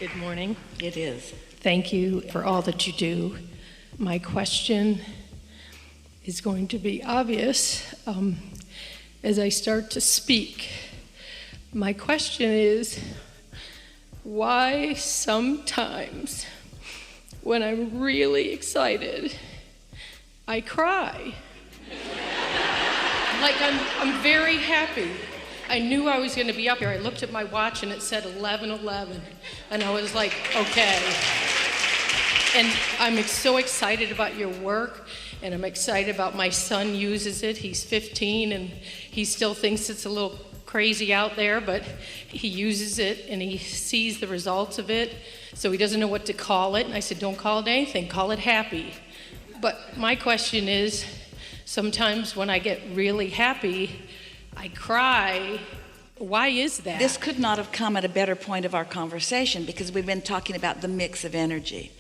Good morning. It is. Thank you for all that you do. My question is going to be obvious as I start to speak. My question is, why sometimes when I'm really excited, I cry? Like I'm very happy. I knew I was going to be up here. I looked at my watch and it said 11:11, and I was like, okay. And I'm so excited about your work, and I'm excited about my son uses it. He's 15, and he still thinks it's a little crazy out there, but he uses it, and he sees the results of it, so he doesn't know what to call it. And I said, don't call it anything, call it happy. But my question is, sometimes when I get really happy, I cry. Why is that? This could not have come at a better point of our conversation, because we've been talking about the mix of energy.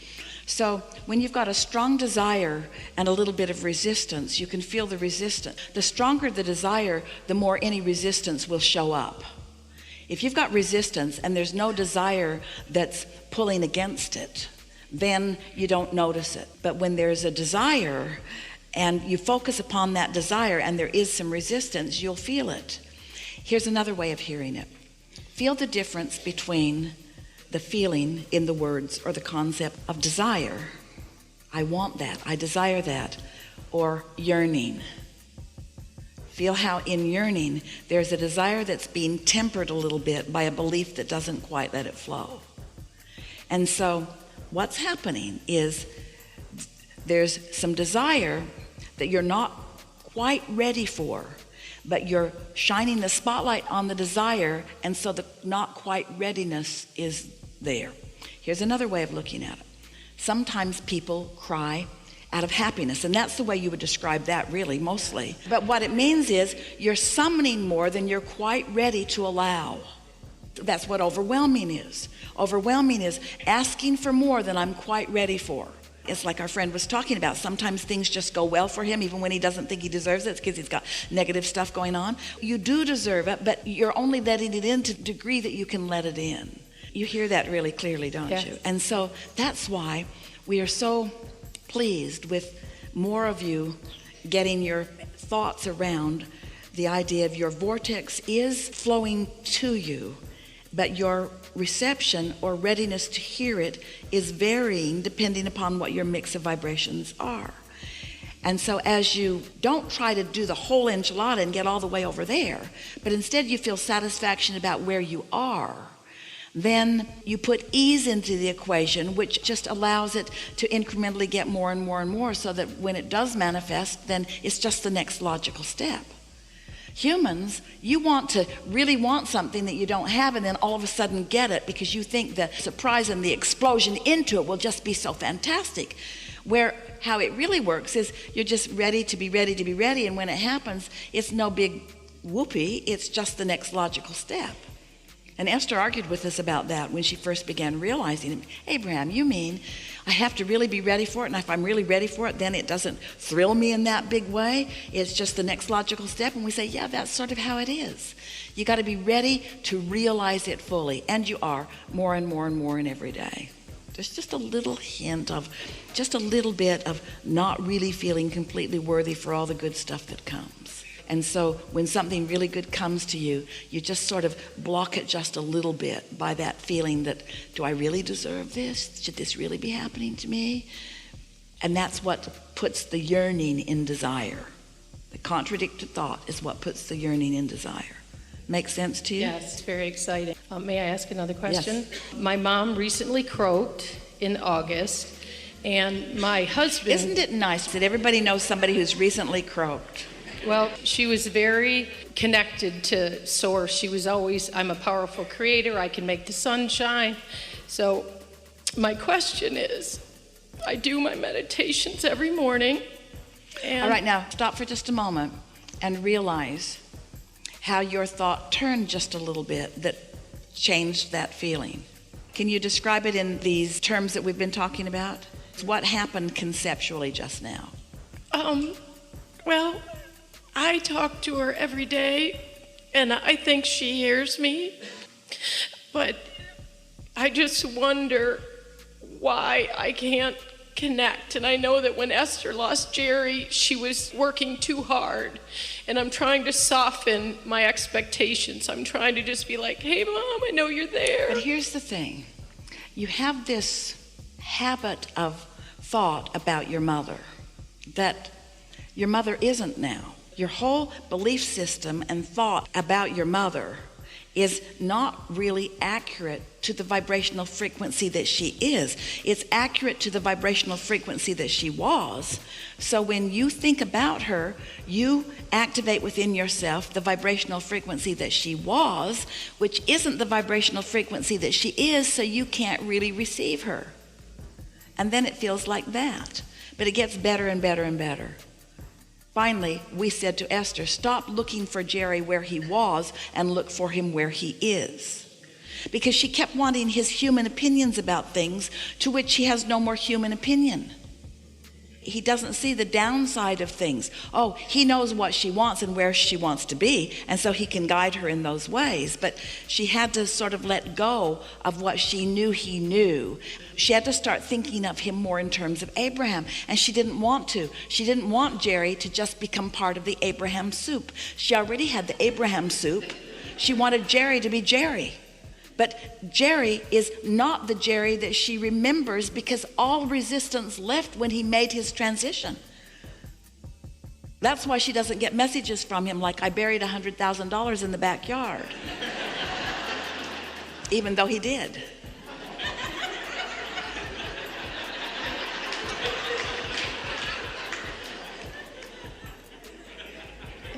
So when you've got a strong desire and a little bit of resistance, you can feel the resistance. The stronger the desire, the more any resistance will show up. If you've got resistance and there's no desire that's pulling against it, then you don't notice it. But when there's a desire and you focus upon that desire and there is some resistance, you'll feel it. Here's another way of hearing it. Feel the difference between the feeling in the words or the concept of desire. I want that, I desire that, or yearning. Feel how in yearning there's a desire that's being tempered a little bit by a belief that doesn't quite let it flow. And so what's happening is there's some desire that you're not quite ready for, but you're shining the spotlight on the desire, and so the not quite readiness is there. Here's another way of looking at it. Sometimes people cry out of happiness, and that's the way you would describe that, really, mostly. But what it means is you're summoning more than you're quite ready to allow. That's what overwhelming is. Overwhelming is asking for more than I'm quite ready for. It's like our friend was talking about. Sometimes things just go well for him, even when he doesn't think he deserves it. It's because he's got negative stuff going on. You do deserve it, but you're only letting it in to the degree that you can let it in. You hear that really clearly, don't Yes. you? And so that's why we are so pleased with more of you getting your thoughts around the idea of your vortex is flowing to you, but your reception or readiness to hear it is varying depending upon what your mix of vibrations are. And so as you don't try to do the whole enchilada and get all the way over there, but instead you feel satisfaction about where you are, then you put ease into the equation, which just allows it to incrementally get more and more and more, so that when it does manifest, then it's just the next logical step. Humans, you want to really want something that you don't have, and then all of a sudden get it because you think the surprise and the explosion into it will just be so fantastic. Where how it really works is you're just ready to be ready to be ready, and when it happens, it's no big whoopee, it's just the next logical step. And Esther argued with us about that when she first began realizing it. Abraham, you mean I have to really be ready for it, and if I'm really ready for it, then it doesn't thrill me in that big way? It's just the next logical step? And we say, yeah, that's sort of how it is. You got to be ready to realize it fully, and you are more and more and more in every day. There's just a little hint of, just a little bit of not really feeling completely worthy for all the good stuff that comes. And so when something really good comes to you, you just sort of block it just a little bit by that feeling that, do I really deserve this? Should this really be happening to me? And that's what puts the yearning in desire. The contradicted thought is what puts the yearning in desire. Make sense to you? Yes, it's very exciting. May I ask another question? Yes. My mom recently croaked in August, and my husband... Isn't it nice that everybody knows somebody who's recently croaked? Well, she was very connected to Source. She was always, I'm a powerful creator, I can make the sun shine. So my question is, I do my meditations every morning. And all right, now stop for just a moment and realize how your thought turned just a little bit that changed that feeling. Can you describe it in these terms that we've been talking about? What happened conceptually just now? Well, I talk to her every day, and I think she hears me. But I just wonder why I can't connect. And I know that when Esther lost Jerry, she was working too hard. And I'm trying to soften my expectations. I'm trying to just be like, hey, Mom, I know you're there. But here's the thing. You have this habit of thought about your mother that your mother isn't now. Your whole belief system and thought about your mother is not really accurate to the vibrational frequency that she is. It's accurate to the vibrational frequency that she was. So when you think about her, you activate within yourself the vibrational frequency that she was, which isn't the vibrational frequency that she is, so you can't really receive her. And then it feels like that. But it gets better and better and better. Finally, we said to Esther, stop looking for Jerry where he was and look for him where he is. Because she kept wanting his human opinions about things to which he has no more human opinion. He doesn't see the downside of things. Oh, he knows what she wants and where she wants to be, and so he can guide her in those ways. But she had to sort of let go of what she knew he knew. She had to start thinking of him more in terms of Abraham, and she didn't want to. She didn't want Jerry to just become part of the Abraham soup. She already had the Abraham soup. She wanted Jerry to be Jerry. But Jerry is not the Jerry that she remembers, because all resistance left when he made his transition. That's why she doesn't get messages from him like, I buried $100,000 in the backyard. Even though he did.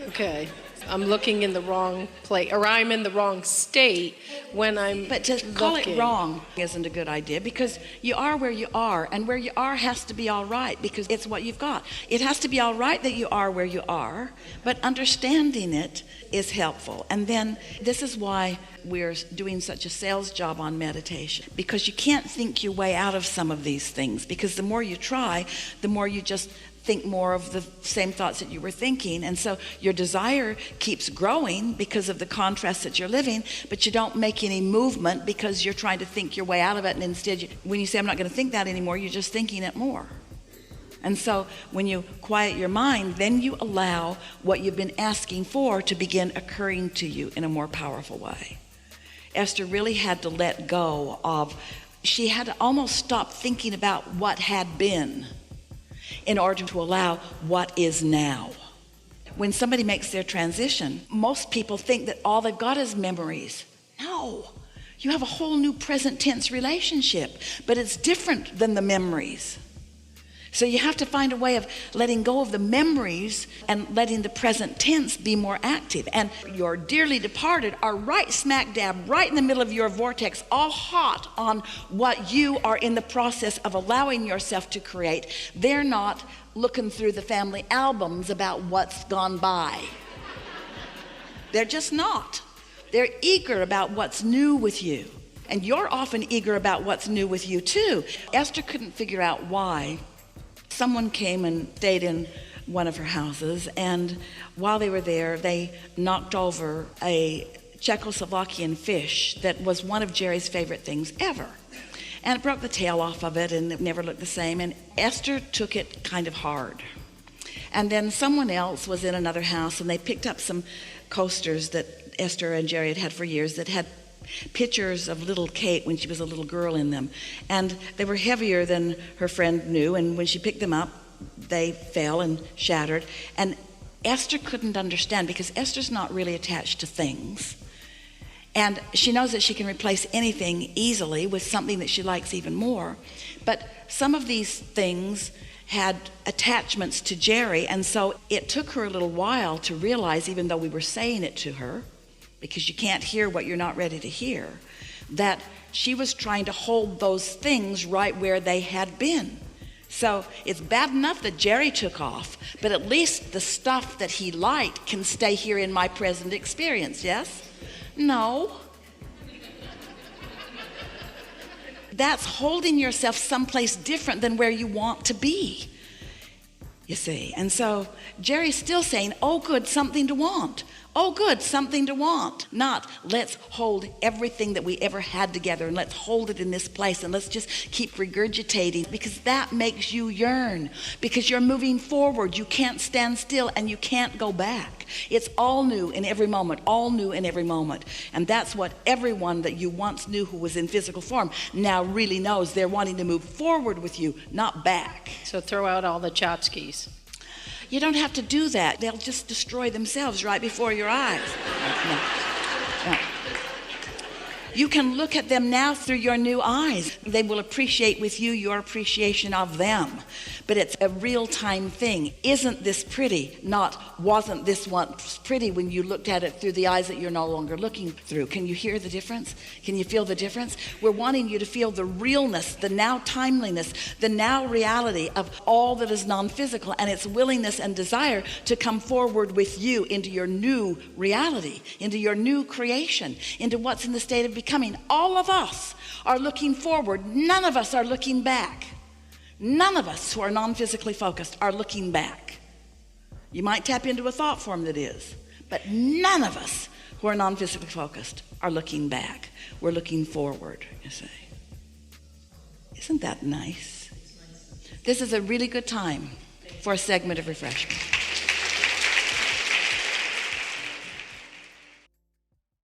Okay, I'm looking in the wrong place, or I'm in the wrong state when I'm But to call it wrong isn't a good idea, because you are where you are, and where you are has to be all right, because it's what you've got. It has to be all right that you are where you are, but understanding it is helpful. And then this is why we're doing such a sales job on meditation, because you can't think your way out of some of these things, because the more you try, the more you just think more of the same thoughts that you were thinking. And so your desire keeps growing because of the contrast that you're living, but you don't make any movement because you're trying to think your way out of it. And instead, when you say, I'm not going to think that anymore, you're just thinking it more. And so when you quiet your mind, then you allow what you've been asking for to begin occurring to you in a more powerful way. Esther really had to let go of, she had to almost stop thinking about what had been in order to allow what is now. When somebody makes their transition, most people think that all they've got is memories. No, you have a whole new present tense relationship, but it's different than the memories. So you have to find a way of letting go of the memories and letting the present tense be more active. And your dearly departed are right smack dab, right in the middle of your vortex, all hot on what you are in the process of allowing yourself to create. They're not looking through the family albums about what's gone by. They're just not. They're eager about what's new with you. And you're often eager about what's new with you too. Esther couldn't figure out why. Someone came and stayed in one of her houses, and while they were there, they knocked over a Czechoslovakian fish that was one of Jerry's favorite things ever. And it broke the tail off of it, and it never looked the same, and Esther took it kind of hard. And then someone else was in another house, and they picked up some coasters that Esther and Jerry had had for years that had pictures of little Kate when she was a little girl in them, and they were heavier than her friend knew, and when she picked them up they fell and shattered. And Esther couldn't understand, because Esther's not really attached to things, and she knows that she can replace anything easily with something that she likes even more. But some of these things had attachments to Jerry, and so it took her a little while to realize, even though we were saying it to her, because you can't hear what you're not ready to hear, that she was trying to hold those things right where they had been. So it's bad enough that Jerry took off, but at least the stuff that he liked can stay here in my present experience, yes? No. That's holding yourself someplace different than where you want to be, you see. And so Jerry's still saying, oh good, something to want. Oh, good, something to want. Not, let's hold everything that we ever had together and let's hold it in this place and let's just keep regurgitating, because that makes you yearn, because you're moving forward. You can't stand still and you can't go back. It's all new in every moment, all new in every moment. And that's what everyone that you once knew who was in physical form now really knows. They're wanting to move forward with you, not back. So throw out all the tchotchkes. You don't have to do that. They'll just destroy themselves right before your eyes. No. You can look at them now through your new eyes. They will appreciate with you your appreciation of them. But it's a real-time thing. Isn't this pretty? Not, wasn't this once pretty when you looked at it through the eyes that you're no longer looking through? Can you hear the difference? Can you feel the difference? We're wanting you to feel the realness, the now timeliness, the now reality of all that is non-physical, and its willingness and desire to come forward with you into your new reality, into your new creation, into what's in the state of becoming. All of us are looking forward. None of us are looking back. None of us who are non-physically focused are looking back. You might tap into a thought form that is, but none of us who are non-physically focused are looking back. We're looking forward, you see. Isn't that nice? This is a really good time for a segment of refreshment.